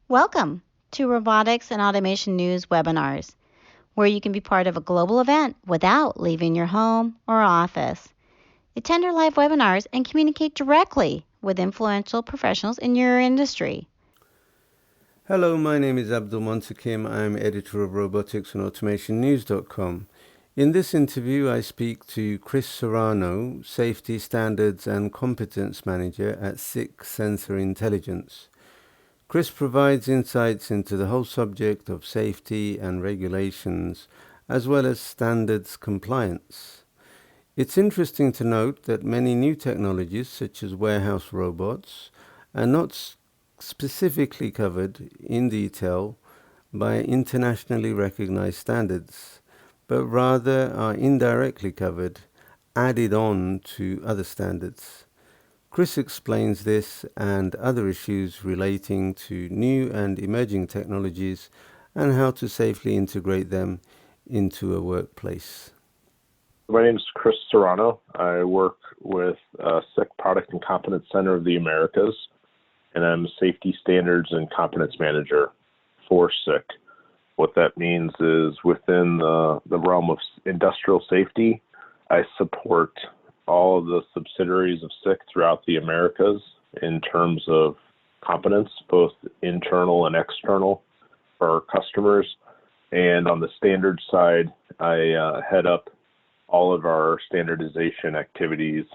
Welcome to Robotics and Automation News webinars, where you can be part of a global event without leaving your home or office. Attend our live webinars and communicate directly with influential professionals in your industry. Hello, my name is Abdul Montakim. I'm editor of Robotics and Automation News.com. In this interview, I speak to Chris Soranno, Safety Standards and Competence Manager at SICK Sensor Intelligence. Chris provides insights into the whole subject of safety and regulations, as well as standards compliance. It's interesting to note that many new technologies, such as warehouse robots, are not specifically covered in detail by internationally recognized standards, but rather are indirectly covered, added on to other standards. Chris explains this and other issues relating to new and emerging technologies and how to safely integrate them into a workplace. My name is Chris Soranno. I work with SICK Product and Competence Center of the Americas, and I'm Safety Standards and Competence Manager for SICK. What that means is within the realm of industrial safety, I support all of the subsidiaries of SICK throughout the Americas in terms of competence, both internal and external for our customers. And on the standards side, I head up all of our standardization activities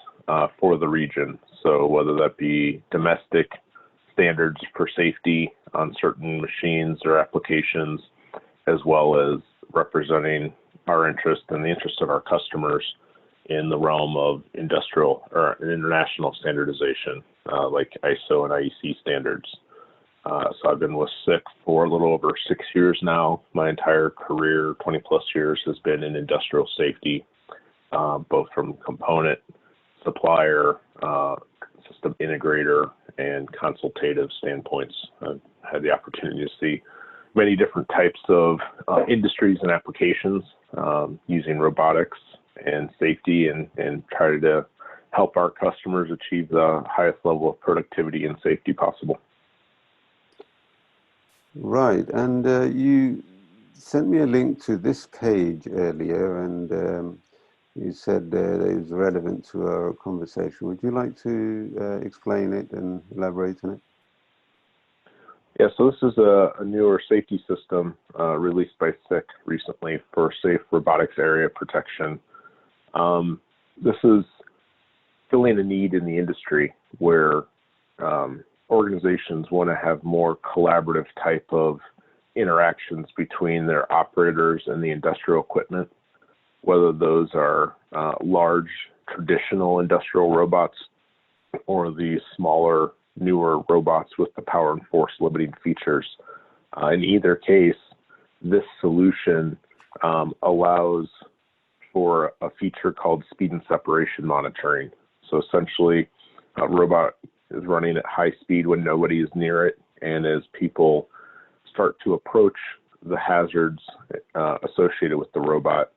for the region. So whether that be domestic standards for safety on certain machines or applications, as well as representing our interest and the interest of our customers in the realm of industrial or international standardization, like ISO and IEC standards. So I've been with SICK for a little over 6 years now. My entire career, 20 plus years, has been in industrial safety, both from component supplier, system integrator, and consultative standpoints. I've had the opportunity to see many different types of industries and applications using robotics and safety and try to help our customers achieve the highest level of productivity and safety possible. Right, and you sent me a link to this page earlier, and you said that it was relevant to our conversation. Would you like to explain it and elaborate on it? Yeah, so this is a newer safety system released by SICK recently for safe robotics area protection. This is filling a need in the industry where organizations want to have more collaborative type of interactions between their operators and the industrial equipment, whether those are large traditional industrial robots or the smaller, newer robots with the power and force limiting features. In either case, this solution allows for a feature called speed and separation monitoring. So essentially, a robot is running at high speed when nobody is near it, and as people start to approach the hazards associated with the robot,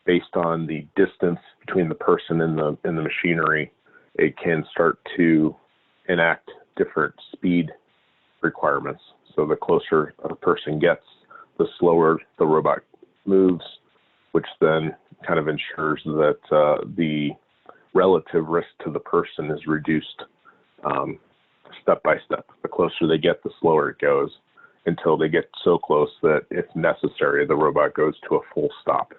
based on the distance between the person and the machinery, it can start to enact different speed requirements. So the closer a person gets, the slower the robot moves, which then kind of ensures that the relative risk to the person is reduced step by step. The closer they get, the slower it goes until they get so close that if necessary, the robot goes to a full stop.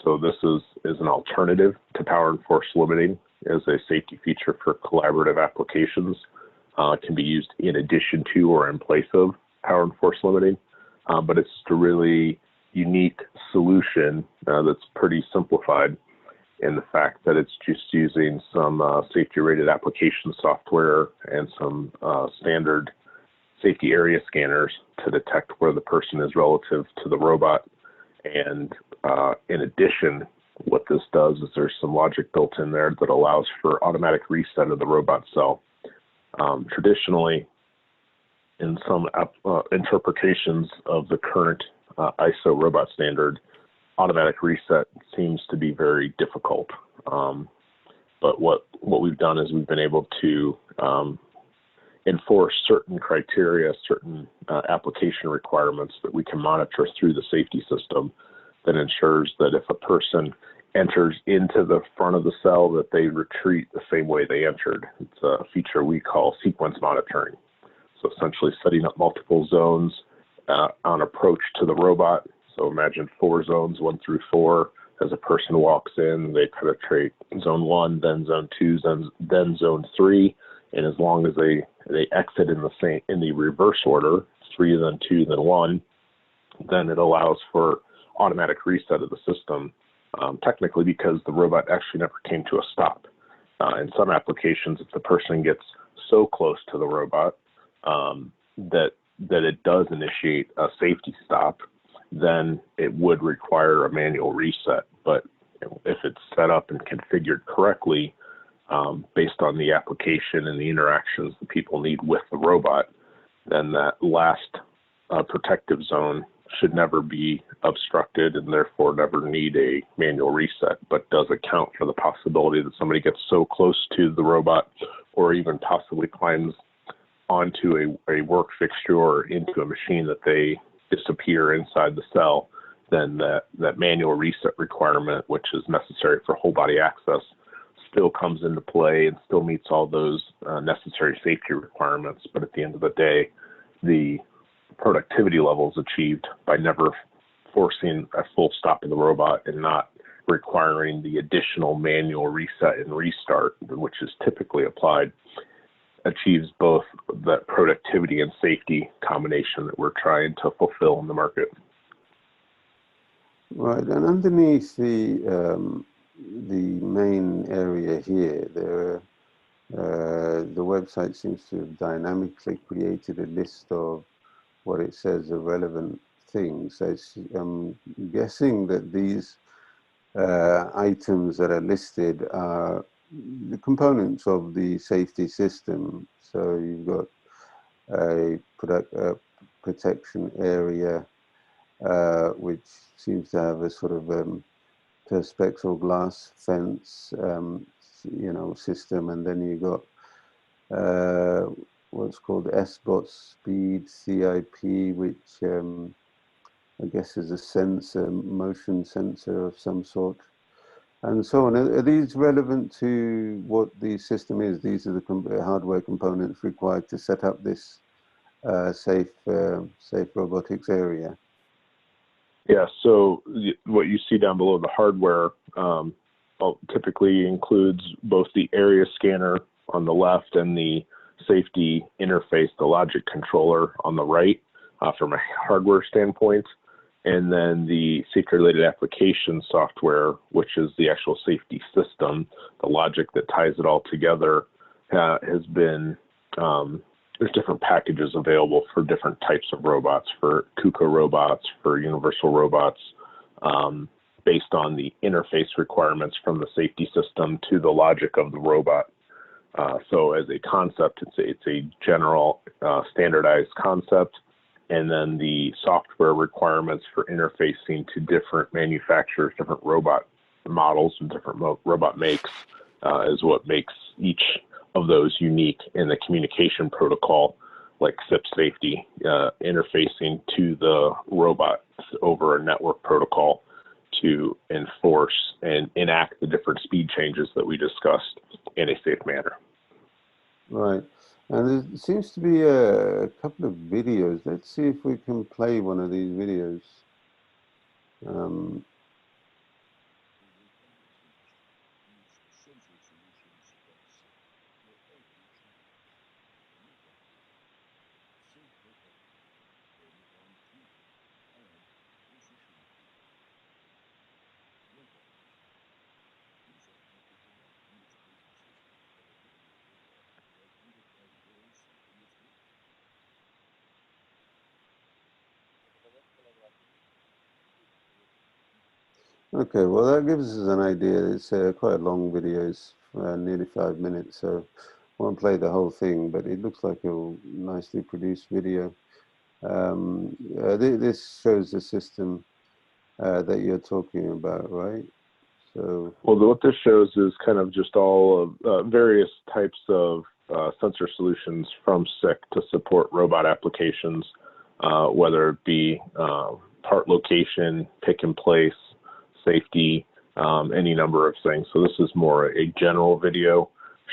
So this is an alternative to power and force limiting as a safety feature for collaborative applications. It can be used in addition to or in place of power and force limiting, but it's just a really unique solution that's pretty simplified in the fact that it's just using some safety-rated application software and some standard safety area scanners to detect where the person is relative to the robot. And in addition, what this does is there's some logic built in there that allows for automatic reset of the robot cell. Traditionally, in some interpretations of the current ISO robot standard, automatic reset seems to be very difficult. But what we've done is we've been able to enforce certain criteria, certain application requirements that we can monitor through the safety system that ensures that if a person enters into the front of the cell, that they retreat the same way they entered. It's a feature we call sequence monitoring. So essentially setting up multiple zones on approach to the robot. So imagine 4 zones, 1 through 4. As a person walks in, they penetrate zone 1, then zone 2, then zone 3. And as long as they exit in the reverse order, 3, then 2, then 1, then it allows for automatic reset of the system, technically because the robot actually never came to a stop. In some applications, if the person gets so close to the robot that it does initiate a safety stop, then it would require a manual reset. But if it's set up and configured correctly, based on the application and the interactions that people need with the robot, then that last protective zone should never be obstructed and therefore never need a manual reset, but does account for the possibility that somebody gets so close to the robot or even possibly climbs onto a work fixture or into a machine that they disappear inside the cell, then that manual reset requirement, which is necessary for whole body access, still comes into play and still meets all those necessary safety requirements. But at the end of the day, the productivity levels achieved by never forcing a full stop of the robot and not requiring the additional manual reset and restart, which is typically applied, achieves both that productivity and safety combination that we're trying to fulfill in the market. Right, and underneath the main area here, the website seems to have dynamically created a list of what it says are relevant things. So I'm guessing that these items that are listed are the components of the safety system. So you've got a protection area, which seems to have a sort of perspex or glass fence, system, and then you got what's called SBOT speed CIP, which I guess is a sensor, motion sensor of some sort, and so on. Are these relevant to what the system is? These are the hardware components required to set up this safe robotics area. Yeah, so what you see down below the hardware typically includes both the area scanner on the left and the safety interface, the logic controller on the right, from a hardware standpoint, and then the safety-related application software, which is the actual safety system, the logic that ties it all together, has been, there's different packages available for different types of robots, for KUKA robots, for universal robots, based on the interface requirements from the safety system to the logic of the robot. So as a concept, it's a general standardized concept, and then the software requirements for interfacing to different manufacturers, different robot models, and different robot makes is what makes each of those unique in the communication protocol, like SIP safety, interfacing to the robot over a network protocol to enforce and enact the different speed changes that we discussed in a safe manner. Right. And there seems to be a couple of videos. Let's see if we can play one of these videos. Okay, well, that gives us an idea. It's quite a long video, it's nearly 5 minutes, so I won't play the whole thing, but it looks like a nicely produced video. This shows the system that you're talking about, right? So, well, what this shows is kind of just all of various types of sensor solutions from SICK to support robot applications, whether it be part location, pick and place, safety, any number of things. So this is more a general video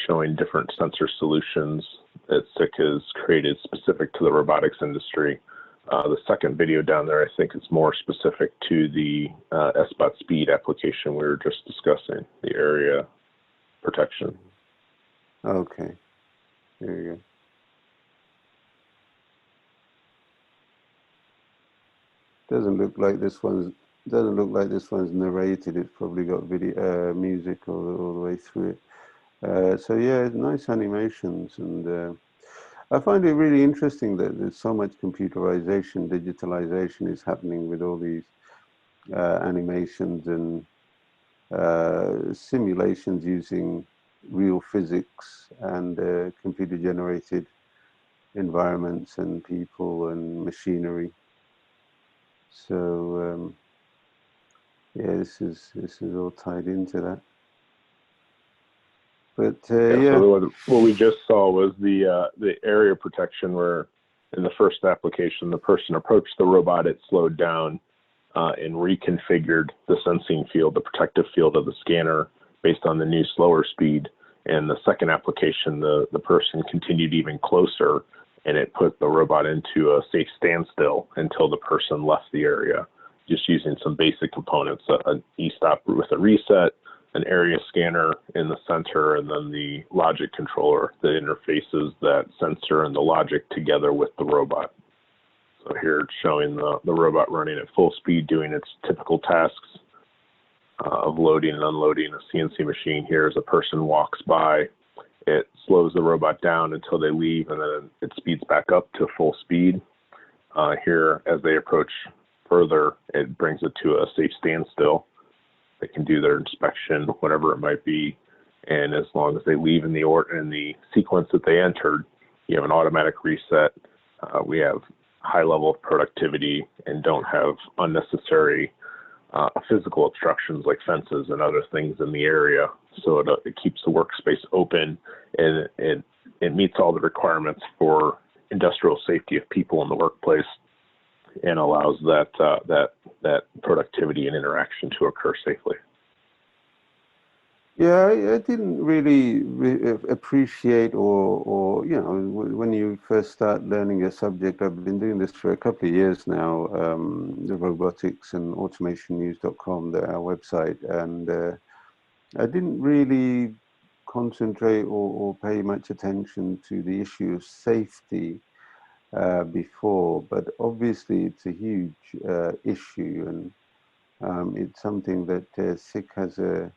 showing different sensor solutions that SICK has created specific to the robotics industry. The second video down there, I think, is more specific to the SBOT speed application we were just discussing, the area protection. Okay, there you go. Doesn't look like this one's narrated. It's probably got video, music all the way through it. So yeah, nice animations, and I find it really interesting that there's so much computerization, digitalization is happening with all these animations and simulations using real physics and computer-generated environments and people and machinery. So yeah, this is all tied into that. But yeah. So what we just saw was the area protection, where in the first application, the person approached the robot, it slowed down and reconfigured the sensing field, the protective field of the scanner based on the new slower speed. And the second application, the person continued even closer, and it put the robot into a safe standstill until the person left the area, just using some basic components, an e-stop with a reset, an area scanner in the center, and then the logic controller that interfaces that sensor and the logic together with the robot. So here it's showing the robot running at full speed, doing its typical tasks of loading and unloading a CNC machine. Here, as a person walks by, it slows the robot down until they leave, and then it speeds back up to full speed. Here, as they approach further, it brings it to a safe standstill. They can do their inspection, whatever it might be, and as long as they leave in the sequence that they entered, you have an automatic reset. We have high level of productivity and don't have unnecessary physical obstructions like fences and other things in the area. So it keeps the workspace open, and it meets all the requirements for industrial safety of people in the workplace, and allows that productivity and interaction to occur safely. Yeah, I didn't really appreciate, or when you first start learning a subject. I've been doing this for a couple of years now. The robotics and automationnews.com, our website, and I didn't really concentrate or pay much attention to the issue of safety before, but obviously it's a huge issue, and it's something that SICK has a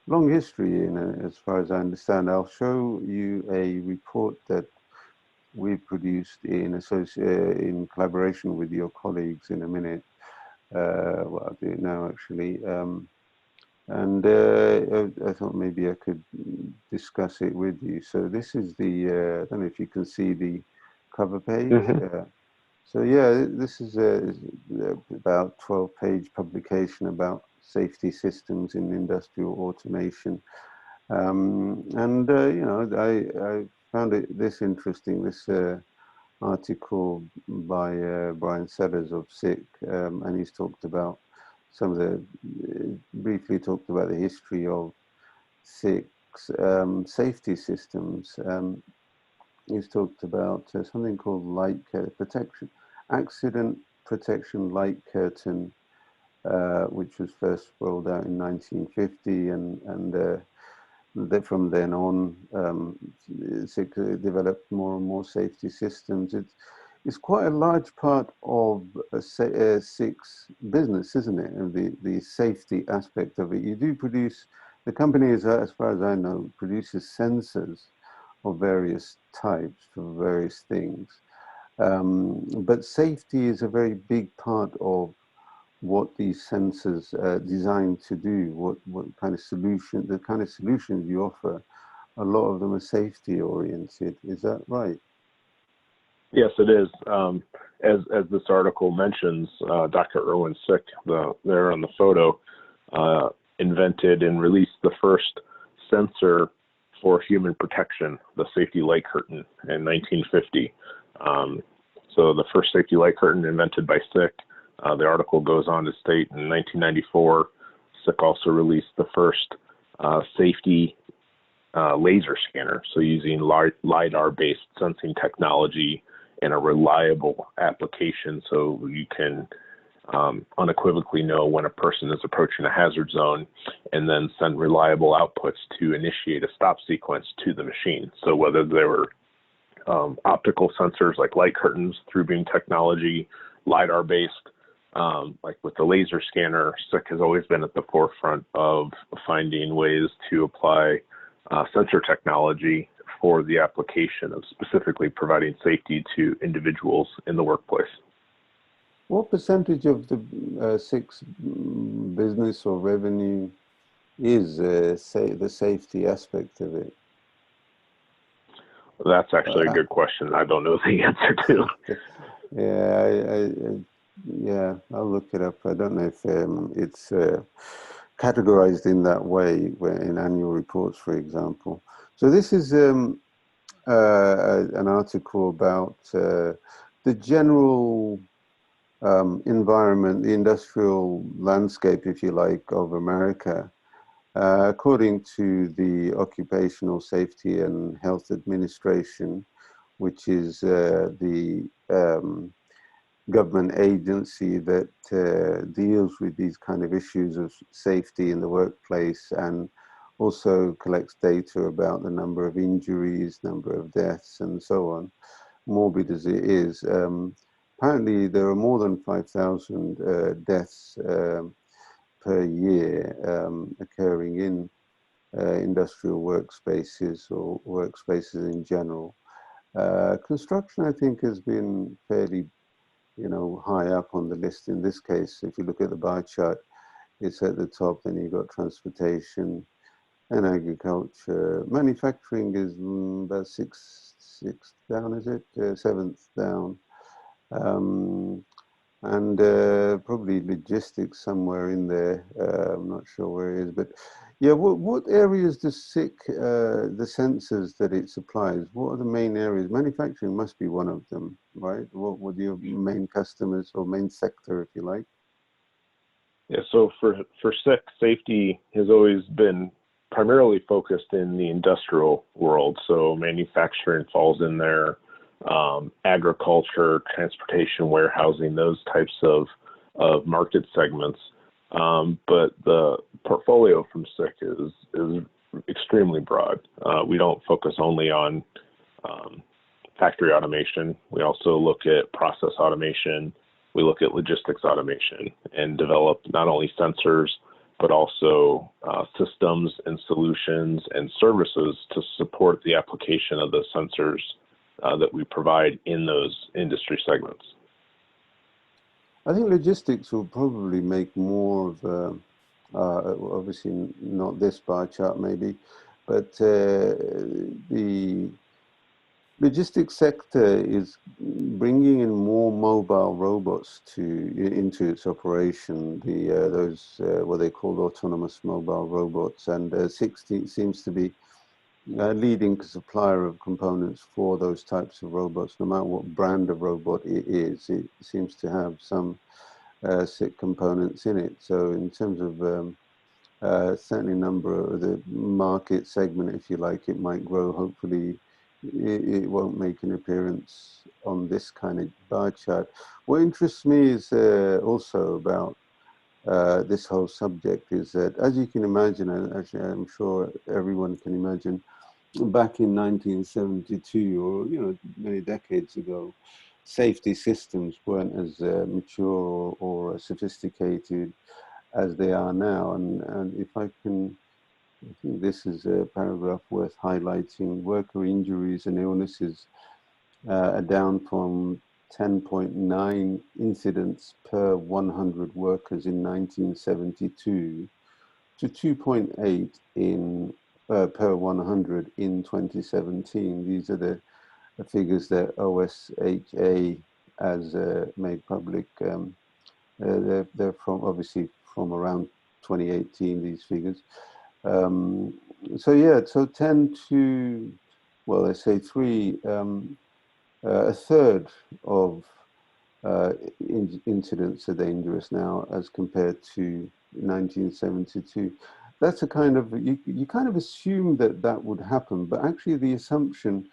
long history in, as far as I understand. I'll show you a report that we produced in collaboration with your colleagues in a minute. Well, I'll do it now, actually. And I thought maybe I could discuss it with you. So this is the, I don't know if you can see the cover page. Mm-hmm. So yeah, this is about 12-page publication about safety systems in industrial automation. And I found this interesting, this article by Brian Sellers of SICK, and he's talked about briefly talked about the history of SICK's safety systems. He's talked about something called light protection, accident protection light curtain, which was first rolled out in 1950, and from then on, SICK developed more and more safety systems. It's quite a large part of SICK's business, isn't it? And the safety aspect of it. You do produce, the company, as far as I know, produces sensors of various types for various things. But safety is a very big part of what these sensors are designed to do, what kind of solution, the kind of solutions you offer. A lot of them are safety oriented. Is that right? Yes, it is. As this article mentions, Dr. Erwin SICK, there on the photo, invented and released the first sensor for human protection, the safety light curtain in 1950. So the first safety light curtain invented by SICK. The article goes on to state in 1994, SICK also released the first safety laser scanner, so using LiDAR-based sensing technology in a reliable application, so you can unequivocally know when a person is approaching a hazard zone, and then send reliable outputs to initiate a stop sequence to the machine. So whether they were optical sensors like light curtains, through beam technology, LiDAR-based, like with the laser scanner, SICK has always been at the forefront of finding ways to apply sensor technology for the application of specifically providing safety to individuals in the workplace. What percentage of the SICK's business or revenue is say the safety aspect of it? That's actually a good question. I don't know the answer to. Yeah, I'll look it up. I don't know if it's categorized in that way in annual reports, for example. So this is an article about the general environment, the industrial landscape, if you like, of America. According to the Occupational Safety and Health Administration, which is the government agency that deals with these kind of issues of safety in the workplace, and also collects data about the number of injuries, number of deaths, and so on, morbid as it is. Apparently, there are more than 5,000 deaths per year occurring in industrial workspaces or workspaces in general. Construction, I think, has been fairly, high up on the list in this case. If you look at the bar chart, it's at the top, then you've got transportation and agriculture. Manufacturing is about sixth down, is it? Seventh down. And probably logistics somewhere in there. I'm not sure where it is, but yeah, what areas does SICK, the sensors that it supplies, what are the main areas? Manufacturing must be one of them, right? What are your main customers or main sector, if you like? Yeah, so for SICK, safety has always been primarily focused in the industrial world. So manufacturing falls in there, agriculture, transportation, warehousing, those types of market segments. But the portfolio from SICK is extremely broad. We don't focus only on factory automation. We also look at process automation. We look at logistics automation and develop not only sensors, but also systems and solutions and services to support the application of the sensors that we provide in those industry segments. I think logistics will probably make more of obviously not this bar chart maybe, but the logistics sector is bringing in more mobile robots into its operation. Those what they call autonomous mobile robots, and 60 seems to be leading supplier of components for those types of robots. No matter what brand of robot it is, it seems to have some SICK components in it. So in terms of certainly number of the market segment, if you like, it might grow. Hopefully it won't make an appearance on this kind of bar chart. What interests me is also about this whole subject is that, as you can imagine, and actually I'm sure everyone can imagine, back in 1972 or many decades ago, safety systems weren't as mature or sophisticated as they are now. And if I think this is a paragraph worth highlighting. Worker injuries and illnesses are down from 10.9 incidents per 100 workers in 1972 to 2.8 per 100 in 2017. These are the figures that OSHA has made public. They're from obviously from around 2018, these figures. Um, so 10 to, well, they say three, a third of incidents are dangerous now as compared to 1972. That's a kind of, you kind of assume that that would happen, but actually the assumption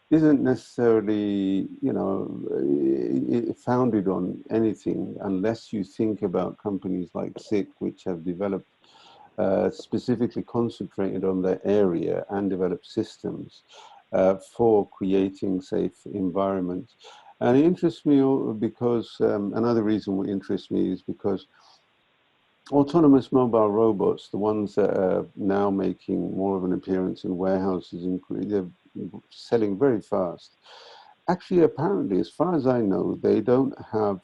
isn't necessarily, founded on anything unless you think about companies like SICK, which have developed specifically concentrated on their area and developed systems for creating safe environments. And it interests me because another reason it interests me is because autonomous mobile robots, the ones that are now making more of an appearance in warehouses, they're selling very fast. Actually, apparently, as far as I know, they don't have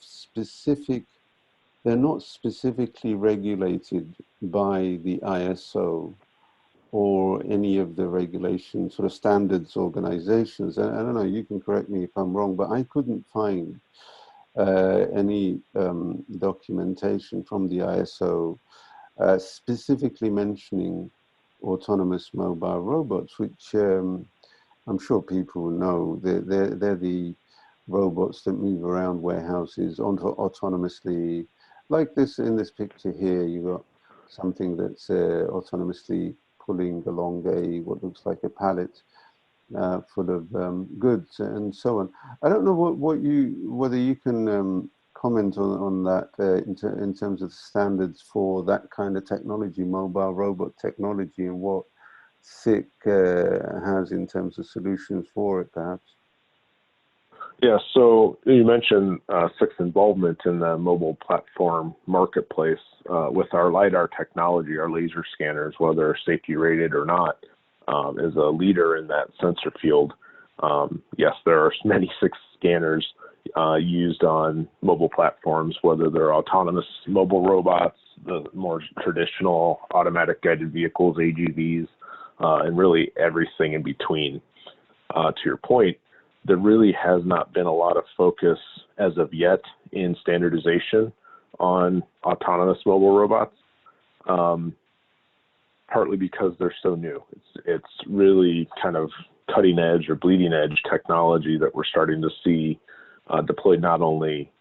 they're not specifically regulated by the ISO or any of the regulation sort of standards organizations. I don't know, you can correct me if I'm wrong, but I couldn't find any documentation from the ISO specifically mentioning autonomous mobile robots, which I'm sure people know. They're the robots that move around warehouses autonomously. Like this in this picture here, you've got something that's autonomously pulling along what looks like a pallet full of goods and so on. I don't know whether you can comment on that in terms of standards for that kind of technology, mobile robot technology, and what SICK has in terms of solutions for it, perhaps. Yeah, so you mentioned SICK's involvement in the mobile platform marketplace with our LiDAR technology, our laser scanners, whether safety rated or not, is a leader in that sensor field. Yes, there are many SICK scanners used on mobile platforms, whether they're autonomous mobile robots, the more traditional automatic guided vehicles, AGVs, and really everything in between. To your point, there really has not been a lot of focus as of yet in standardization on autonomous mobile robots, partly because they're so new. It's really kind of cutting edge or bleeding edge technology that we're starting to see deployed not only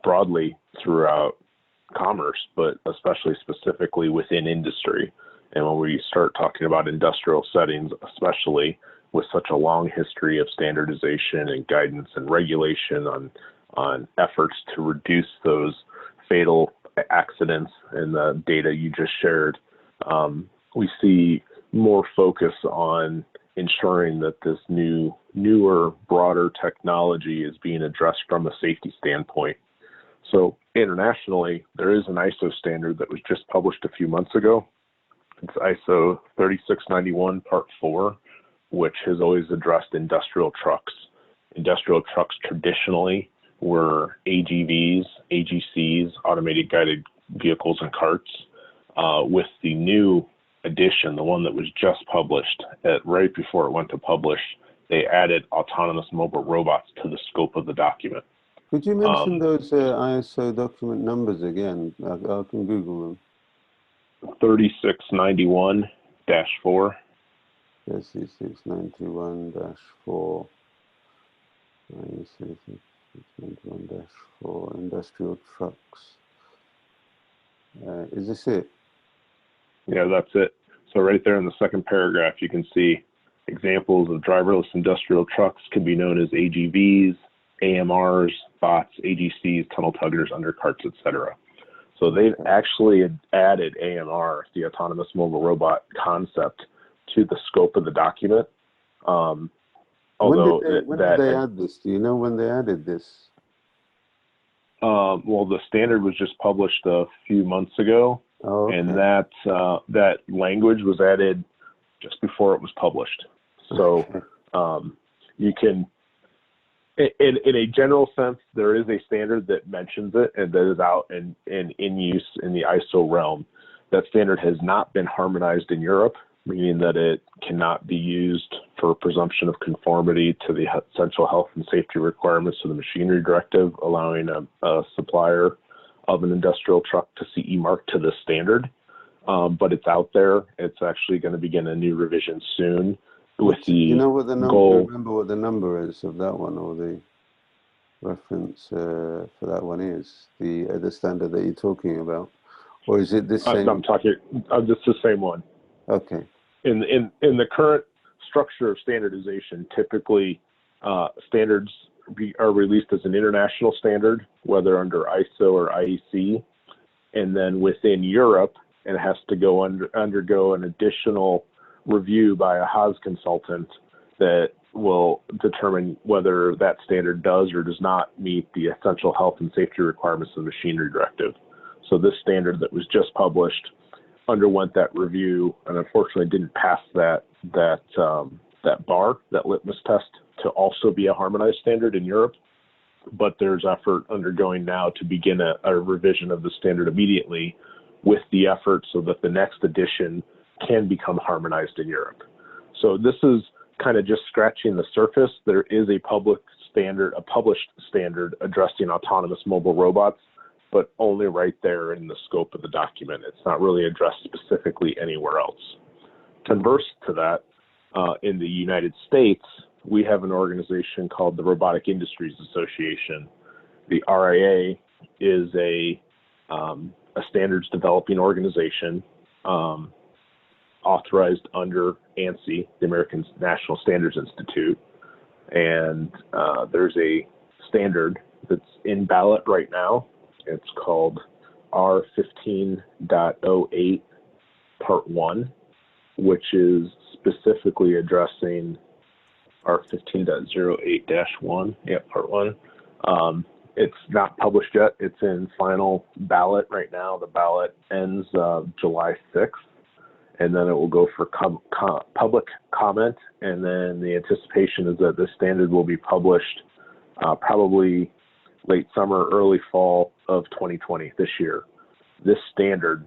broadly throughout commerce, but especially specifically within industry. And when we start talking about industrial settings, especially with such a long history of standardization and guidance and regulation on efforts to reduce those fatal accidents and the data you just shared, we see more focus on ensuring that this newer, broader technology is being addressed from a safety standpoint. So internationally, there is an ISO standard that was just published a few months ago. It's ISO 3691 Part 4, which has always addressed industrial trucks. Industrial trucks traditionally were AGVs, AGCs, automated guided vehicles and carts. With the new edition, the one that was just published, right before it went to publish, they added autonomous mobile robots to the scope of the document. Could you mention those ISO document numbers again? I can Google them. 3691-4. 3691-4. 3691-4. Industrial trucks. Is this it? Yeah, that's it. So right there in the second paragraph, you can see examples of driverless industrial trucks can be known as AGVs, AMRs, bots, AGCs, tunnel tuggers, undercarts, etc. So they've actually added AMR, the autonomous mobile robot concept, to the scope of the document. When did they add this? Do you know when they added this? Well, the standard was just published a few months ago, okay. And that language was added just before it was published. So you can, in a general sense, there is a standard that mentions it and that is out and in use in the ISO realm. That standard has not been harmonized in Europe, meaning that it cannot be used for presumption of conformity to the essential health and safety requirements of the machinery directive, allowing a supplier of an industrial truck to CE mark to this standard. but it's out there. It's actually going to begin a new revision soon with the you know what the number, goal. remember what the number is of that one, or the reference for that one is, the standard that you're talking about? Or is it this same? I'm talking, it's the same one. Okay. In the current structure of standardization, typically standards are released as an international standard, whether under ISO or IEC, and then within Europe, it has to go undergo an additional review by a Haas consultant that will determine whether that standard does or does not meet the essential health and safety requirements of the machinery directive. So this standard that was just published underwent that review and unfortunately didn't pass that bar, that litmus test, to also be a harmonized standard in Europe. But there's effort undergoing now to begin a revision of the standard immediately, with the effort so that the next edition can become harmonized in Europe. So this is kind of just scratching the surface. There is a published standard addressing autonomous mobile robots, but only right there in the scope of the document. It's not really addressed specifically anywhere else. Converse to that, in the United States, we have an organization called the Robotic Industries Association. The RIA is a standards developing organization authorized under ANSI, the American National Standards Institute. And there's a standard that's in ballot right now. It's called R15.08 Part 1, which is specifically addressing R15.08-1, Part 1. It's not published yet. It's in final ballot right now. The ballot ends July 6th, and then it will go for public comment. And then the anticipation is that this standard will be published probably late summer, early fall of 2020, this year. This standard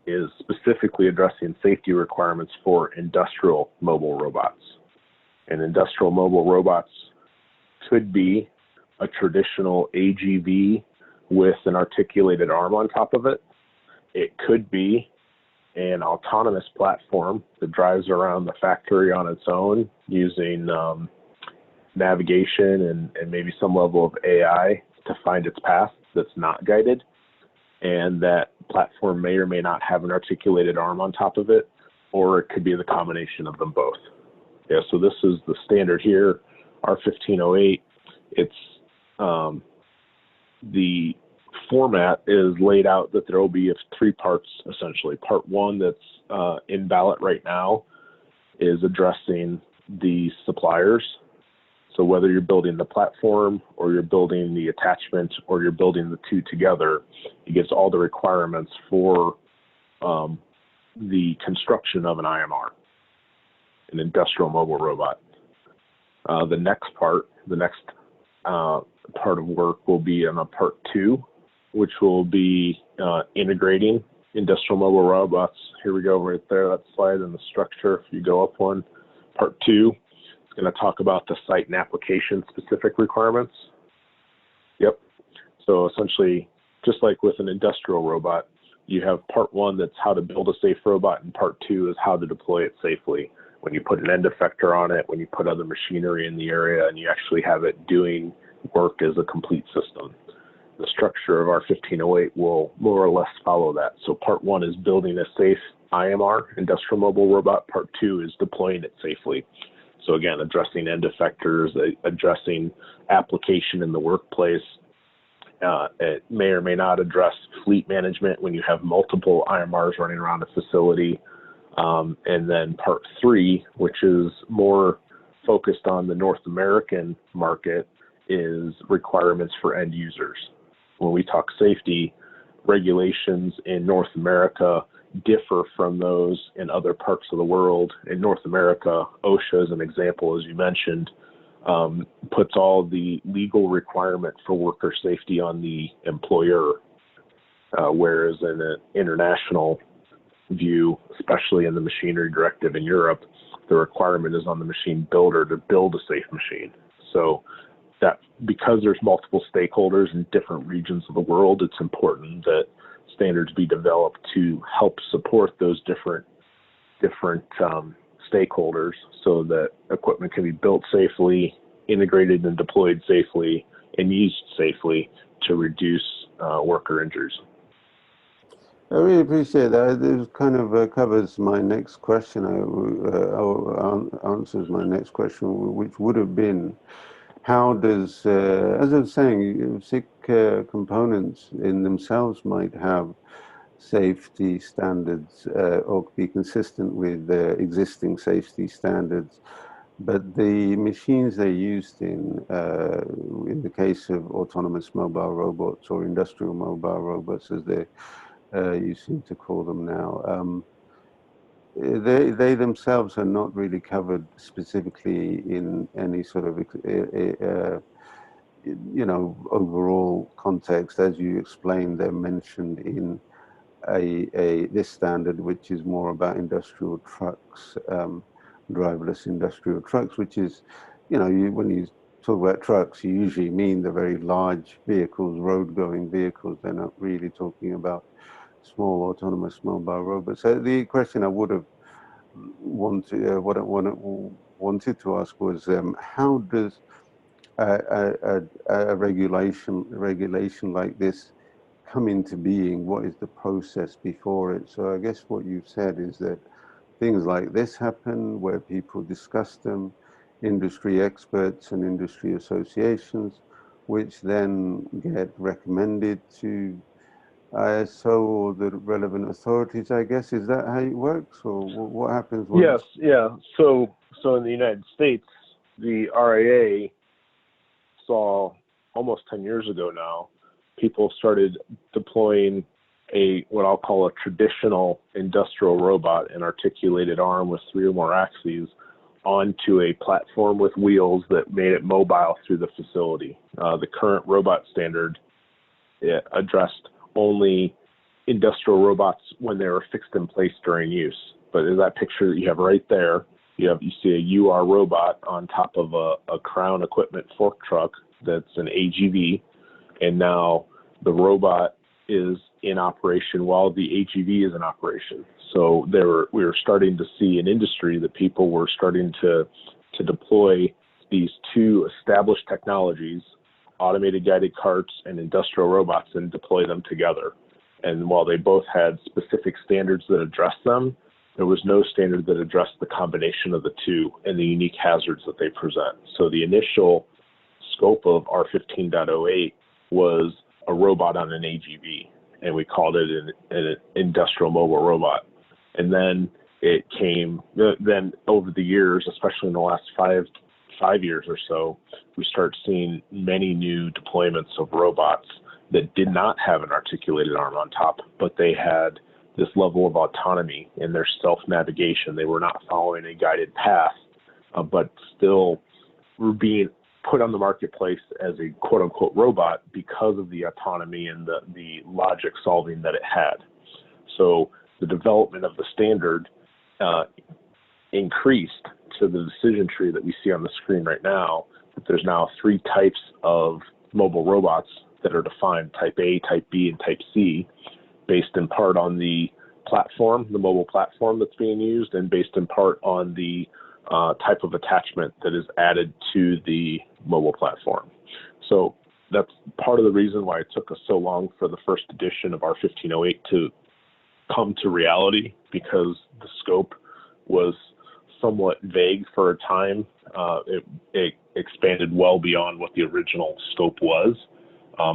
is specifically addressing safety requirements for industrial mobile robots. And industrial mobile robots could be a traditional AGV with an articulated arm on top of it. It could be an autonomous platform that drives around the factory on its own using navigation and maybe some level of AI to find its path that's not guided. And that platform may or may not have an articulated arm on top of it, or it could be the combination of them both. Yeah, so this is the standard here, R1508. It's the format is laid out that there will be 3 parts, essentially. Part 1 that's in ballot right now is addressing the suppliers. So whether you're building the platform or you're building the attachment or you're building the two together, it gives all the requirements for the construction of an IMR, an industrial mobile robot. The next part of work will be in a part 2, which will be integrating industrial mobile robots. Here we go, right there, that slide in the structure. If you go up one, part 2 is going to talk about the site and application specific requirements. Yep. So essentially, just like with an industrial robot, you have part 1 that's how to build a safe robot, and part 2 is how to deploy it safely. When you put an end effector on it, when you put other machinery in the area, and you actually have it doing work as a complete system. The structure of our 1508 will more or less follow that. So part 1 is building a safe IMR, industrial mobile robot. Part 2 is deploying it safely. So again, addressing end effectors, addressing application in the workplace. It may or may not address fleet management when you have multiple IMRs running around a facility. And then part 3, which is more focused on the North American market, is requirements for end users. When we talk safety, regulations in North America differ from those in other parts of the world. In North America, OSHA, as an example, as you mentioned, puts all the legal requirement for worker safety on the employer, whereas in an international view, especially in the machinery directive in Europe, the requirement is on the machine builder to build a safe machine. So that because there's multiple stakeholders in different regions of the world, it's important that standards be developed to help support those different stakeholders so that equipment can be built safely, integrated and deployed safely, and used safely to reduce worker injuries. I really appreciate that. It kind of covers my next question, answers my next question, which would have been, how does, as I was saying, SICK components in themselves might have safety standards or be consistent with existing safety standards, but the machines they're used in the case of autonomous mobile robots or industrial mobile robots, as you seem to call them now, they themselves are not really covered specifically in any sort of overall context. As you explained, they're mentioned in this standard, which is more about industrial trucks, driverless industrial trucks, which is, when you talk about trucks, you usually mean the very large vehicles, road-going vehicles. They're not really talking about small autonomous mobile robots. So the question I would have wanted to ask was, how does a regulation like this come into being? What is the process before it? So I guess what you've said is that things like this happen where people discuss them, industry experts and industry associations, which then get recommended to ISO or the relevant authorities, I guess. Is that how it works, or what happens once? Yes, yeah. So in the United States, the RIA saw almost 10 years ago now, people started deploying what I'll call a traditional industrial robot, an articulated arm with 3 or more axes, onto a platform with wheels that made it mobile through the facility. The current robot standard addressed only industrial robots when they were fixed in place during use. But in that picture that you have right there, you see a UR robot on top of a Crown Equipment fork truck that's an AGV, and now the robot is in operation while the AGV is in operation. So we were starting to see an industry that people were starting to deploy these 2 established technologies, automated guided carts and industrial robots, and deploy them together. And while they both had specific standards that addressed them, there was no standard that addressed the combination of the 2 and the unique hazards that they present. So the initial scope of R15.08 was a robot on an AGV, and we called it an industrial mobile robot. And then it came, then over the years, especially in the last five years or so, we start seeing many new deployments of robots that did not have an articulated arm on top, but they had this level of autonomy in their self-navigation. They were not following a guided path, but still were being put on the marketplace as a quote-unquote robot because of the autonomy and the logic solving that it had. So the development of the standard increased to the decision tree that we see on the screen right now, that there's now 3 types of mobile robots that are defined: type A, type B, and type C, based in part on the platform, the mobile platform that's being used, and based in part on the type of attachment that is added to the mobile platform. So that's part of the reason why it took us so long for the first edition of R15.08 to come to reality, because the scope was somewhat vague for a time. It expanded well beyond what the original scope was,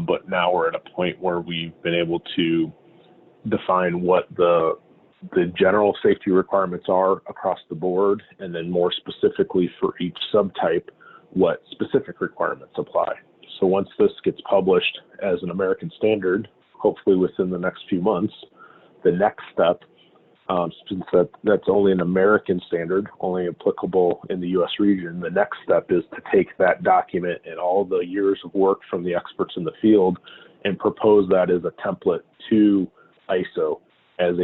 but now we're at a point where we've been able to define what the general safety requirements are across the board, and then more specifically for each subtype, what specific requirements apply. So once this gets published as an American standard, hopefully within the next few months, the next step, since that's only an American standard, only applicable in the U.S. region, the next step is to take that document and all the years of work from the experts in the field and propose that as a template to ISO as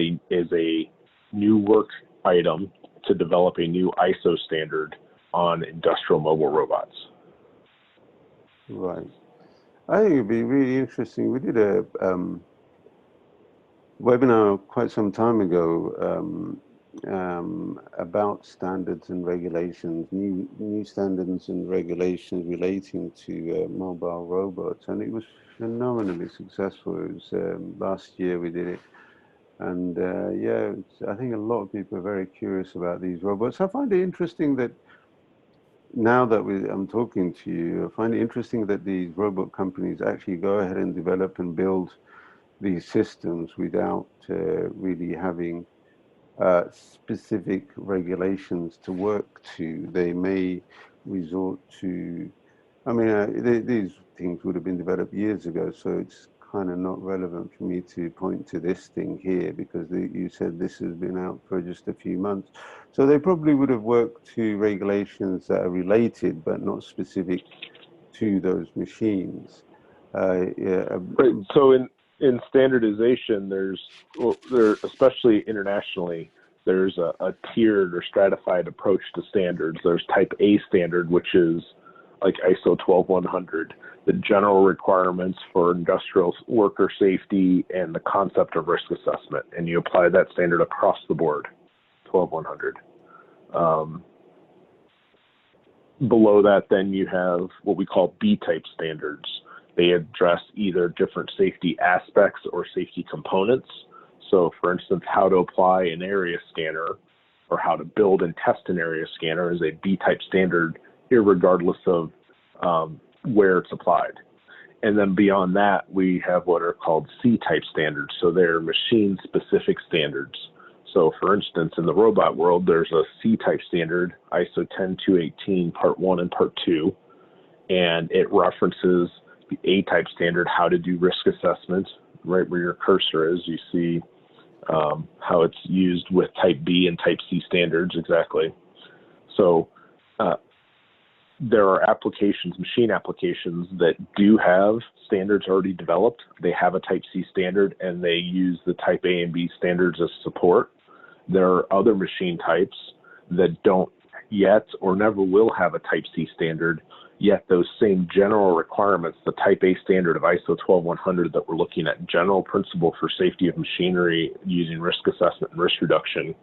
a new work item to develop a new ISO standard on industrial mobile robots. Right. I think it'd be really interesting. We did webinar quite some time ago about standards and regulations, new standards and regulations relating to mobile robots, and it was phenomenally successful. It was last year we did it, and yeah, I think a lot of people are very curious about these robots. I find it interesting that now that I'm talking to you, I find it interesting that these robot companies actually go ahead and develop and build these systems without really having specific regulations to work to. They may resort to, I mean, these things would have been developed years ago, so it's kind of not relevant for me to point to this thing here because you said this has been out for just a few months. So they probably would have worked to regulations that are related but not specific to those machines. Yeah. Right. So in standardization, there especially internationally, there's a tiered or stratified approach to standards. There's Type A standard, which is like ISO 12100, the general requirements for industrial worker safety and the concept of risk assessment, and you apply that standard across the board, 12100. Below that, then you have what we call B-type standards. They address either different safety aspects or safety components. So, for instance, how to apply an area scanner or how to build and test an area scanner is a B-type standard, irregardless of where it's applied. And then beyond that, we have what are called C-type standards. So they're machine-specific standards. So, for instance, in the robot world, there's a C-type standard, ISO 10218, Part 1 and Part 2, and it references the A-type standard, how to do risk assessment. Right where your cursor is, you see how it's used with Type B and Type C standards exactly. So there are applications, machine applications that do have standards already developed. They have a Type C standard and they use the Type A and B standards as support. There are other machine types that don't yet or never will have a Type C standard, yet those same general requirements, the Type A standard of ISO 12100 that we're looking at, general principle for safety of machinery using risk assessment and risk reduction,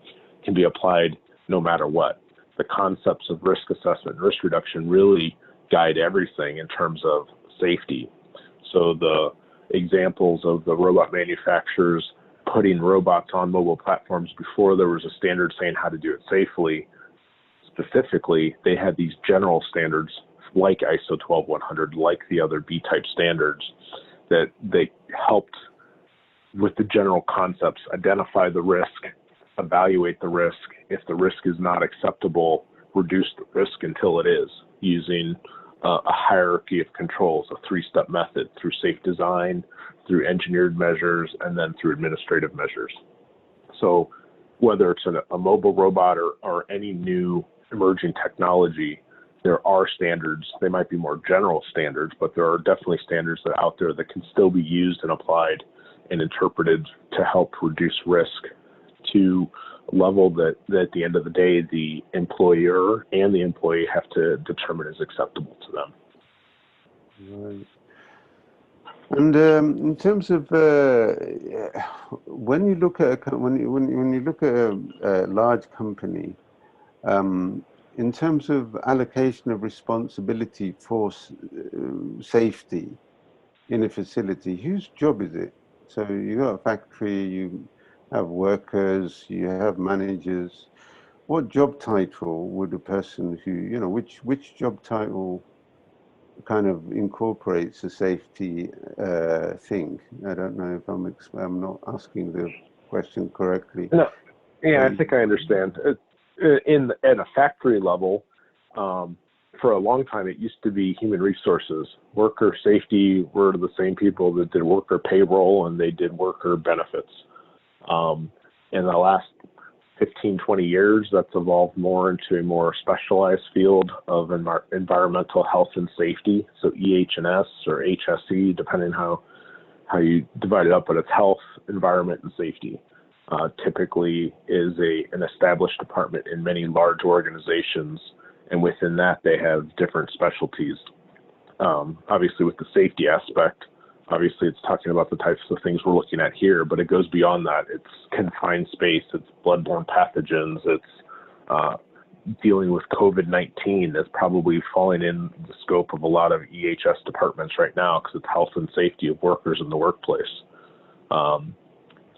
can be applied no matter what. The concepts of risk assessment and risk reduction really guide everything in terms of safety. So the examples of the robot manufacturers putting robots on mobile platforms before there was a standard saying how to do it safely, specifically, they had these general standards like ISO 12100, like the other B-type standards, that they helped with the general concepts, identify the risk, evaluate the risk. If the risk is not acceptable, reduce the risk until it is, using a hierarchy of controls, a three-step method through safe design, through engineered measures, and then through administrative measures. So whether it's a mobile robot or any new emerging technology, there are standards. They might be more general standards, but there are definitely standards that are out there that can still be used and applied and interpreted to help reduce risk to a level that at the end of the day, the employer and the employee have to determine is acceptable to them. Right. And in terms of when you look at when you look at a large company, in terms of allocation of responsibility for safety in a facility, whose job is it? So you got a factory, you have workers, you have managers. What job title would a person who, which job title kind of incorporates a safety thing? I don't know if I'm not asking the question correctly. No, yeah, I think I understand. At a factory level, for a long time, it used to be human resources. Worker safety were the same people that did worker payroll and they did worker benefits. In the last 15, 20 years, that's evolved more into a more specialized field of environmental health and safety. So EH&S or HSE, depending how you divide it up, but it's health, environment, and safety. Typically is an established department in many large organizations, and within that they have different specialties. Obviously with the safety aspect, Obviously, it's talking about the types of things we're looking at here, but it goes beyond that. It's confined space, it's bloodborne pathogens, it's dealing with COVID-19 that's probably falling in the scope of a lot of EHS departments right now because it's health and safety of workers in the workplace.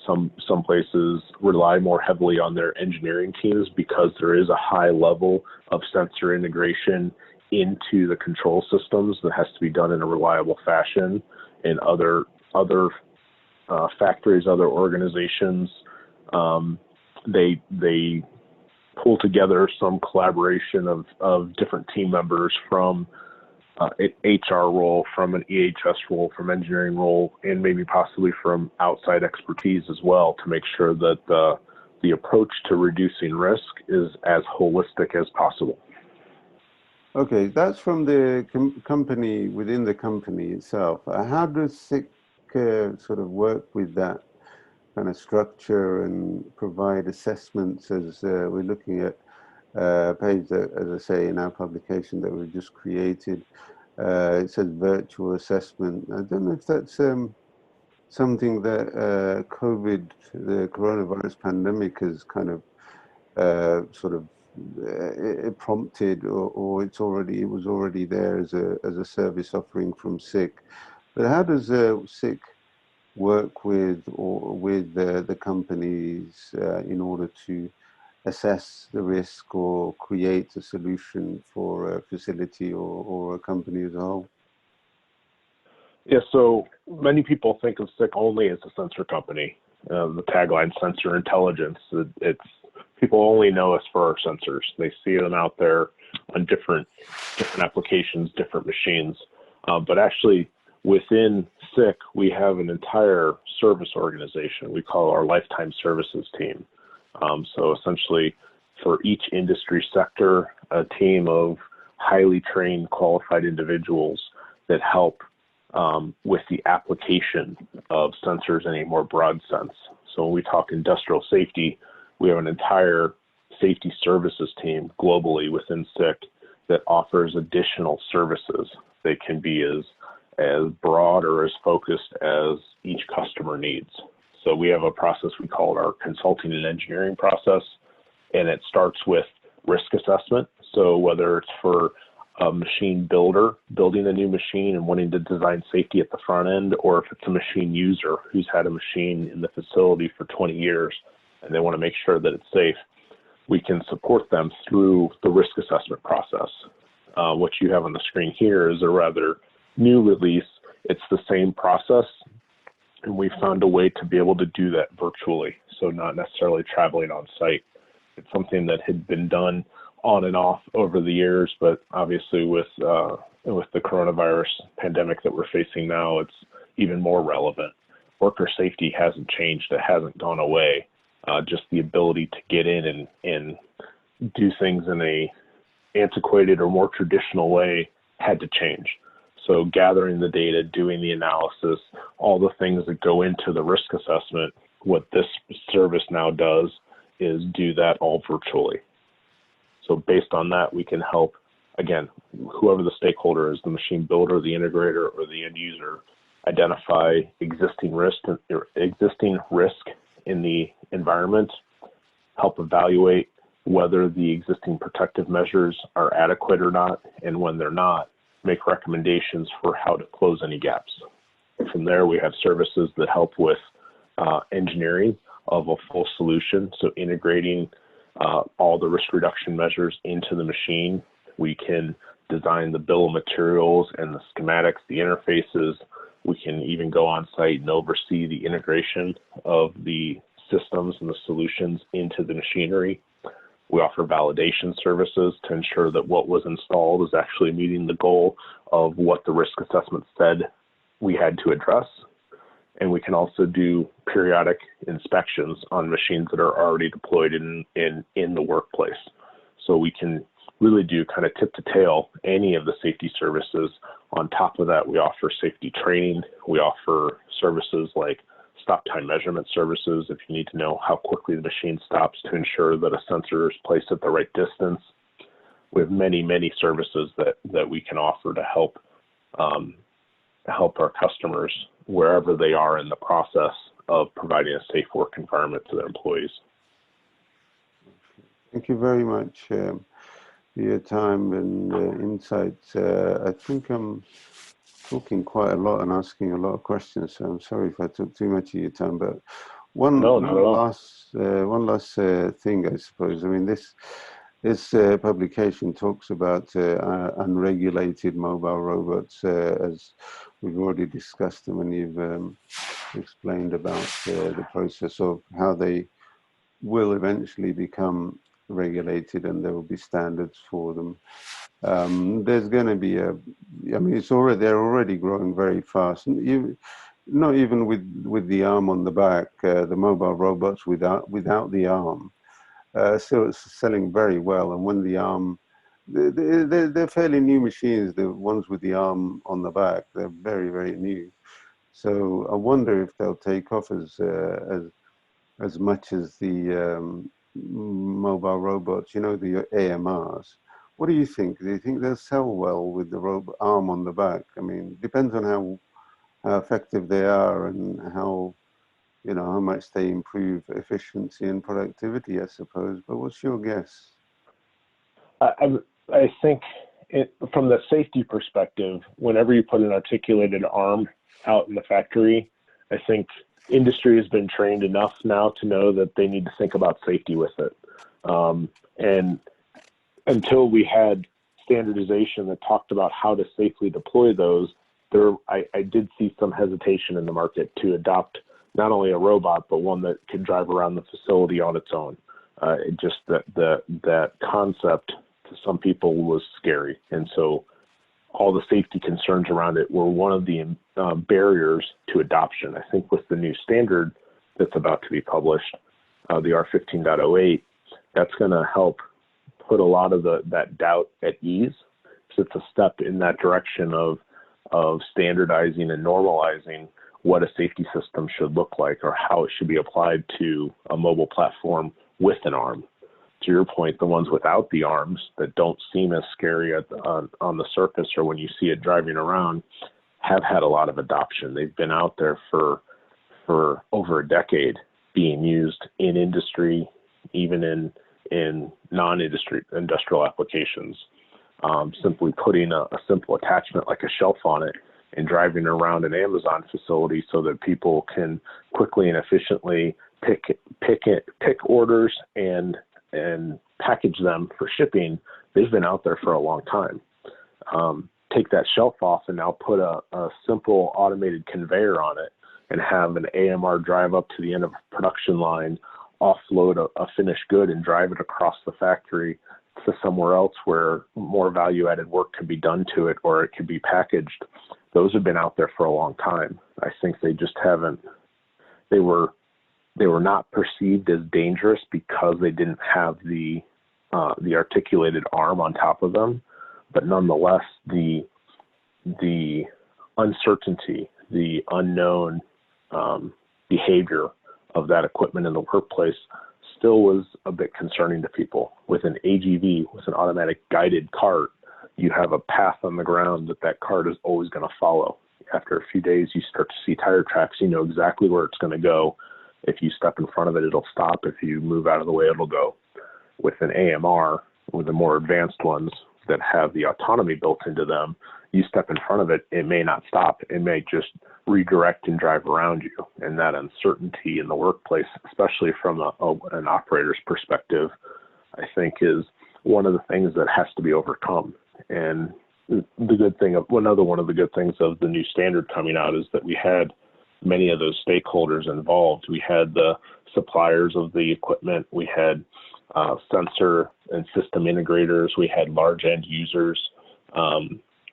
Some places rely more heavily on their engineering teams because there is a high level of sensor integration into the control systems that has to be done in a reliable fashion. In other factories, other organizations, they pull together some collaboration of different team members from an HR role, from an EHS role, from engineering role, and maybe possibly from outside expertise as well to make sure that the approach to reducing risk is as holistic as possible. Okay, that's from the company, within the company itself. How does SICK sort of work with that kind of structure and provide assessments as we're looking at a page that, as I say, in our publication that we've just created, it says virtual assessment. I don't know if that's something that the coronavirus pandemic has kind of sort of it prompted, or it was already there as a service offering from SICK. But how does SICK work with the companies in order to assess the risk or create a solution for a facility or a company as a whole? Yeah, so many people think of SICK only as a sensor company. The tagline, sensor intelligence, it's people only know us for our sensors. They see them out there on different applications, different machines. But actually, within SICK, we have an entire service organization we call our lifetime services team. So essentially, for each industry sector, a team of highly trained, qualified individuals that help with the application of sensors in a more broad sense. So when we talk industrial safety, we have an entire safety services team globally within SICK that offers additional services. They can be as broad or as focused as each customer needs. So we have a process we call our consulting and engineering process, and it starts with risk assessment. So whether it's for a machine builder building a new machine and wanting to design safety at the front end, or if it's a machine user who's had a machine in the facility for 20 years and they want to make sure that it's safe, we can support them through the risk assessment process. What you have on the screen here is a rather new release. It's the same process, and we found a way to be able to do that virtually, so not necessarily traveling on site. It's something that had been done on and off over the years, but obviously with the coronavirus pandemic that we're facing now, it's even more relevant. Worker safety hasn't changed. It hasn't gone away. Just the ability to get in and do things in a antiquated or more traditional way had to change. So gathering the data, doing the analysis, all the things that go into the risk assessment, what this service now does is do that all virtually. So based on that, we can help, again, whoever the stakeholder is, the machine builder, the integrator, or the end user, identify existing risk in the environment, help evaluate whether the existing protective measures are adequate or not, and when they're not, make recommendations for how to close any gaps. From there, we have services that help with engineering of a full solution, so integrating all the risk reduction measures into the machine. We can design the bill of materials and the schematics, the interfaces. We can even go on site and oversee the integration of the systems and the solutions into the machinery. We offer validation services to ensure that what was installed is actually meeting the goal of what the risk assessment said we had to address. And we can also do periodic inspections on machines that are already deployed in the workplace. So we can really do kind of tip to tail any of the safety services. On top of that, we offer safety training. We offer services like stop time measurement services if you need to know how quickly the machine stops to ensure that a sensor is placed at the right distance. We have many, many services that we can offer to help our customers wherever they are in the process of providing a safe work environment to their employees. Thank you very much for your time and insights. I think I'm talking quite a lot and asking a lot of questions, so I'm sorry if I took too much of your time. But one last thing, I suppose. I mean, this publication talks about unregulated mobile robots, as we've already discussed them, and you've explained about the process of how they will eventually become regulated, and there will be standards for them. There's going to be I mean, they're already growing very fast. Not even with the arm on the back, the mobile robots without the arm, still it's selling very well. And when the arm, they're fairly new machines. The ones with the arm on the back, they're very, very new. So I wonder if they'll take off as much as the mobile robots, the AMRs. What do you think? Do you think they'll sell well with the arm on the back? I mean, depends on how effective they are and how much they improve efficiency and productivity, I suppose. But what's your guess? I think from the safety perspective, whenever you put an articulated arm out in the factory, I think industry has been trained enough now to know that they need to think about safety with it. And until we had standardization that talked about how to safely deploy those, I did see some hesitation in the market to adopt not only a robot, but one that could drive around the facility on its own. Just that concept to some people was scary. And so all the safety concerns around it were one of the barriers to adoption. I think with the new standard that's about to be published, the R15.08, that's going to help put a lot of that doubt at ease. So it's a step in that direction of standardizing and normalizing what a safety system should look like or how it should be applied to a mobile platform with an arm. To your point, the ones without the arms that don't seem as scary on the surface or when you see it driving around have had a lot of adoption. They've been out there for over a decade being used in industry, even in non-industry industrial applications. Simply putting a simple attachment like a shelf on it and driving around an Amazon facility so that people can quickly and efficiently pick orders and package them for shipping. They've been out there for a long time. Take that shelf off and now put a simple automated conveyor on it and have an AMR drive up to the end of a production line, offload a finished good and drive it across the factory to somewhere else where more value-added work could be done to it or it could be packaged. Those have been out there for a long time. I think they just haven't. They were not perceived as dangerous because they didn't have the articulated arm on top of them. But nonetheless, the uncertainty, the unknown behavior of that equipment in the workplace still was a bit concerning to people. With an AGV, with an automatic guided cart, you have a path on the ground that cart is always going to follow. After a few days, you start to see tire tracks. You know exactly where it's going to go. If you step in front of it, it'll stop. If you move out of the way, it'll go. With an AMR, with the more advanced ones that have the autonomy built into them, you step in front of it, it may not stop. It may just redirect and drive around you. And that uncertainty in the workplace, especially from an operator's perspective, I think is one of the things that has to be overcome. And the good thing of one of the good things of the new standard coming out is that we had many of those stakeholders involved. We had the suppliers of the equipment, we had sensor and system integrators, we had large end users,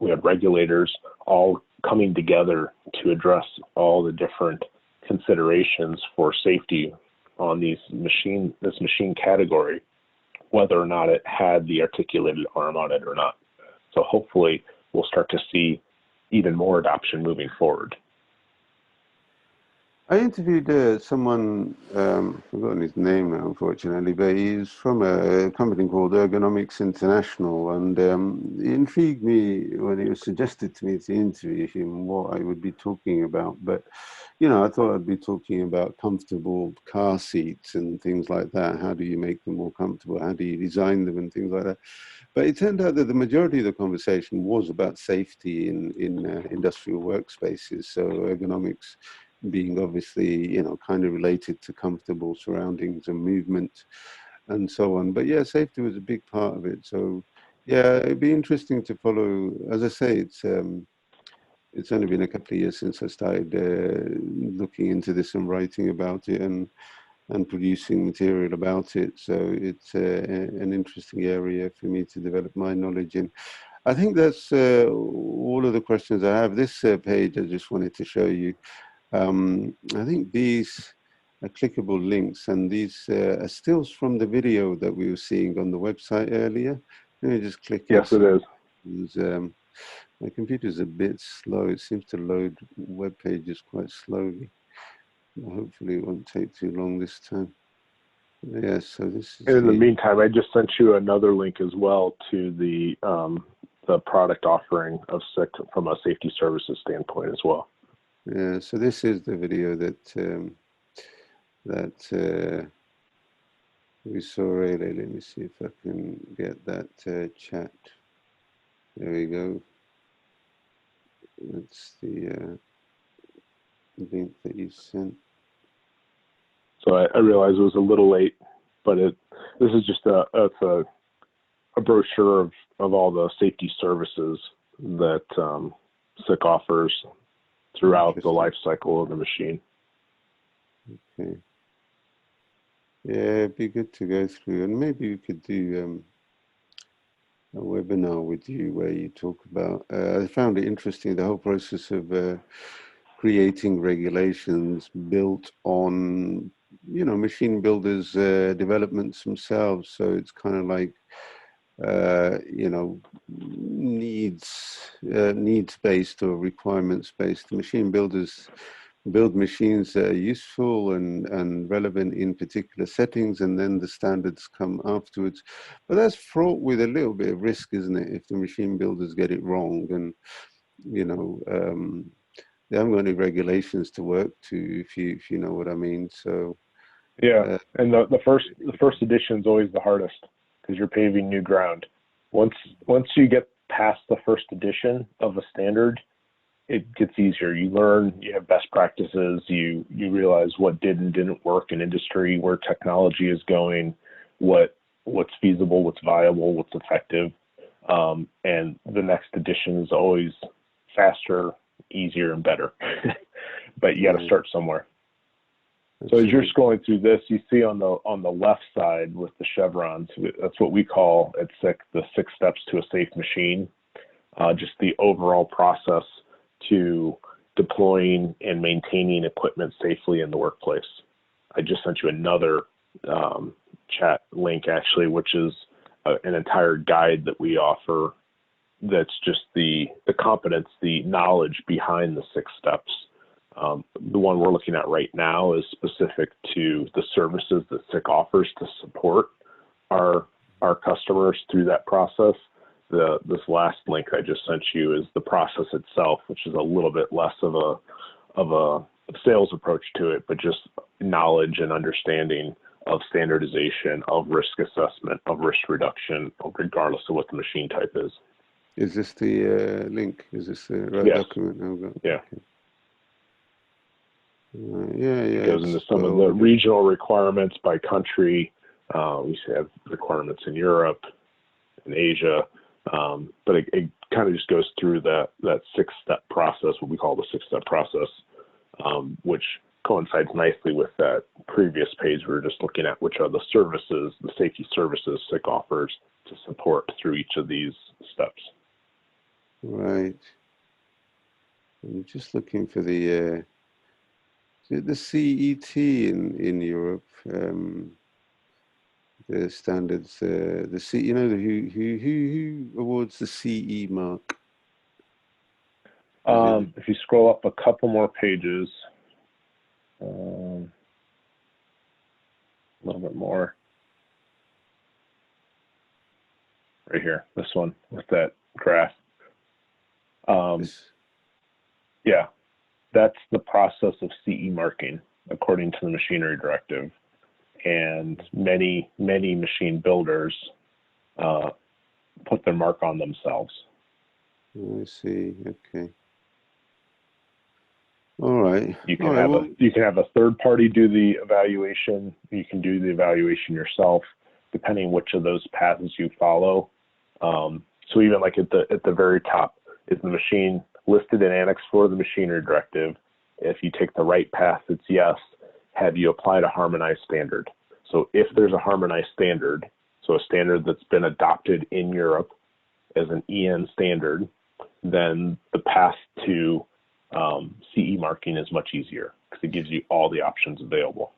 we had regulators, all coming together to address all the different considerations for safety on this machine category, whether or not it had the articulated arm on it or not. So hopefully we'll start to see even more adoption moving forward. I interviewed someone, I've forgotten his name now, unfortunately, but he's from a company called Ergonomics International, and it intrigued me when it was suggested to me to interview him what I would be talking about. But, I thought I'd be talking about comfortable car seats and things like that. How do you make them more comfortable? How do you design them and things like that? But it turned out that the majority of the conversation was about safety in industrial workspaces. So ergonomics being obviously, kind of related to comfortable surroundings and movement and so on. But yeah, safety was a big part of it. So yeah, it'd be interesting to follow. As I say, it's only been a couple of years since I started looking into this and writing about it and producing material about it. So it's an interesting area for me to develop my knowledge in. I think that's all of the questions I have. This page I just wanted to show you. I think these are clickable links, and these are stills from the video that we were seeing on the website earlier. Let me just click Yes, it. it is. My computer's a bit slow. It seems to load web pages quite slowly. Hopefully it won't take too long this time. Yeah, so this is And in the meantime, I just sent you another link as well to the product offering of SICK from a safety services standpoint as well. Yeah, so this is the video that we saw earlier. Let me see if I can get that chat. There we go. That's the link that you sent. So I realize it was a little late, but this is just a brochure of all the safety services that SICK offers throughout the life cycle of the machine. Okay. Yeah, it'd be good to go through, and maybe we could do a webinar with you where you talk about. I found it interesting, the whole process of creating regulations built on, machine builders' developments themselves. So it's kind of like, needs-based or requirements-based. Machine builders build machines that are useful and relevant in particular settings, and then the standards come afterwards. But that's fraught with a little bit of risk, isn't it? If the machine builders get it wrong, and they haven't got any regulations to work to, if you know what I mean. So yeah, and the first edition is always the hardest because you're paving new ground. Once you get past the first edition of a standard, it gets easier. You learn, you have best practices, you realize what did and didn't work in industry, where technology is going, what's feasible, what's viable, what's effective. And the next edition is always faster, easier, and better. But you got to start somewhere. So as you're scrolling through this, you see on the left side with the chevrons, that's what we call at SICK the 6 steps to a safe machine. Just the overall process to deploying and maintaining equipment safely in the workplace. I just sent you another chat link actually, which is an entire guide that we offer. That's just the competence, the knowledge behind the 6 steps. The one we're looking at right now is specific to the services that SICK offers to support our customers through that process. This last link I just sent you is the process itself, which is a little bit less of a sales approach to it, but just knowledge and understanding of standardization, of risk assessment, of risk reduction, regardless of what the machine type is. Is this the link? Is this the right document? Oh, yeah. Okay. It goes into some of the regional requirements by country. We have requirements in Europe, in Asia. But it kind of just goes through that 6-step process, what we call the 6-step process, which coincides nicely with that previous page we were just looking at, which are the services, the safety services SICK offers to support through each of these steps. Right. I'm just looking for the CET in Europe. The standards, the C, who awards the CE mark? If you scroll up a couple more pages, A little bit more. Right here, this one with that graph. Yeah, that's the process of CE marking according to the machinery directive. And many machine builders put their mark on themselves. I see. Okay. All right. You can have a third party do the evaluation. You can do the evaluation yourself, depending which of those paths you follow. So even like at the very top is the machine listed in Annex 4 of the Machinery Directive. If you take the right path, it's yes. Have you applied a harmonized standard? So if there's a harmonized standard, so a standard that's been adopted in Europe as an EN standard, then the path to CE marking is much easier because it gives you all the options available.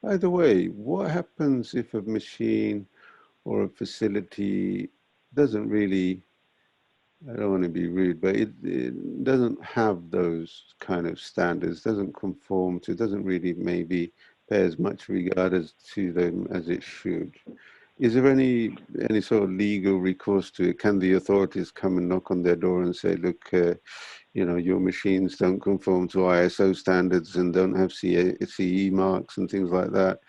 By the way, what happens if a machine or a facility doesn't really, I don't want to be rude, but it doesn't have those kind of standards, doesn't conform to, doesn't really maybe pay as much regard to them as it should? Is there any sort of legal recourse to it? Can the authorities come and knock on their door and say, look, your machines don't conform to ISO standards and don't have CE marks and things like that?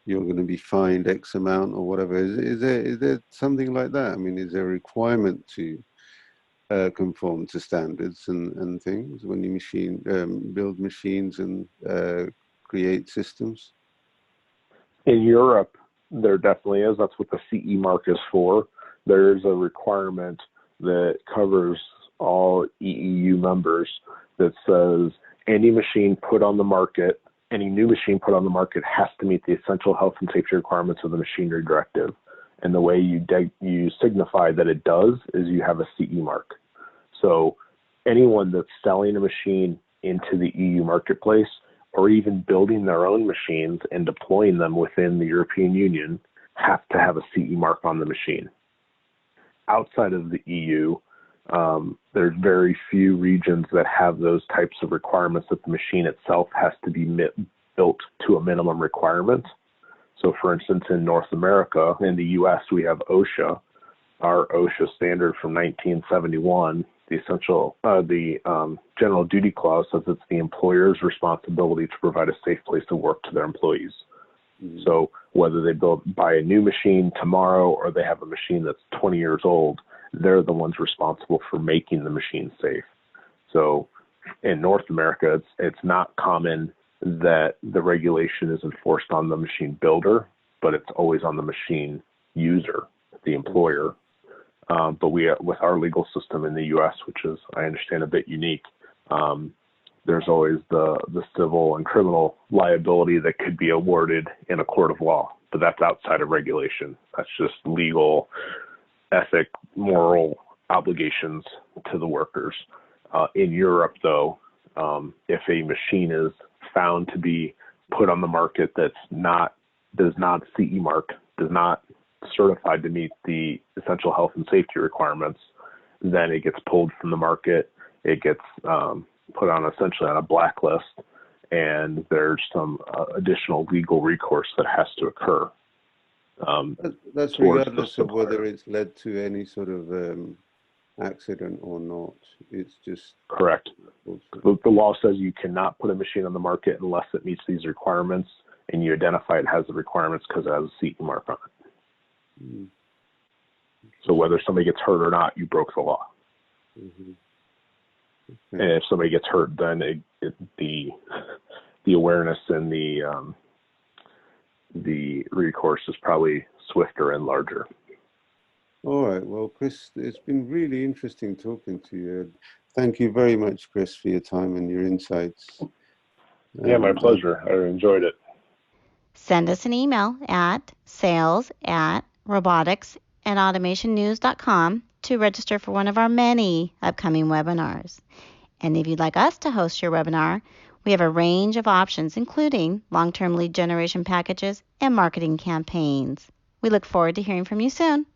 You're going to be fined X amount or whatever. Is there something like that? I mean, is there a requirement to conform to standards and things when you build machines and create systems? In Europe, there definitely is. That's what the CE mark is for. There's a requirement that covers all EEU members that says any machine put on the market, any new machine put on the market has to meet the essential health and safety requirements of the Machinery Directive. And the way you signify that it does is you have a CE mark. So anyone that's selling a machine into the EU marketplace or even building their own machines and deploying them within the European Union have to have a CE mark on the machine. Outside of the EU, there's very few regions that have those types of requirements that the machine itself has to be built to a minimum requirement. So for instance, in North America, in the US, we have OSHA, our OSHA standard from 1971. The general duty clause says it's the employer's responsibility to provide a safe place to work to their employees. Mm-hmm. So whether they buy a new machine tomorrow or they have a machine that's 20 years old, they're the ones responsible for making the machine safe. So in North America, it's not common that the regulation is enforced on the machine builder, but it's always on the machine user, the employer. But with our legal system in the U.S., which is, I understand, a bit unique, there's always the civil and criminal liability that could be awarded in a court of law, but that's outside of regulation. That's just legal, ethic, moral obligations to the workers. In Europe, though, if a machine is found to be put on the market does not CE mark, does not certified to meet the essential health and safety requirements, then it gets pulled from the market. It gets put on essentially on a blacklist, and there's some additional legal recourse that has to occur. That's regardless of whether it's led to any sort of accident or not. It's just correct. The law says you cannot put a machine on the market unless it meets these requirements, and you identify it has the requirements because it has a CE mark on it. Mm-hmm. So whether somebody gets hurt or not, you broke the law. Mm-hmm. Okay. And if somebody gets hurt, then the awareness and the recourse is probably swifter and larger. All right. Well, Chris, it's been really interesting talking to you. Thank you very much, Chris, for your time and your insights. Yeah, my pleasure. I enjoyed it. Send us an email at sales@roboticsandautomationnews.com to register for one of our many upcoming webinars. And if you'd like us to host your webinar, we have a range of options, including long-term lead generation packages and marketing campaigns. We look forward to hearing from you soon.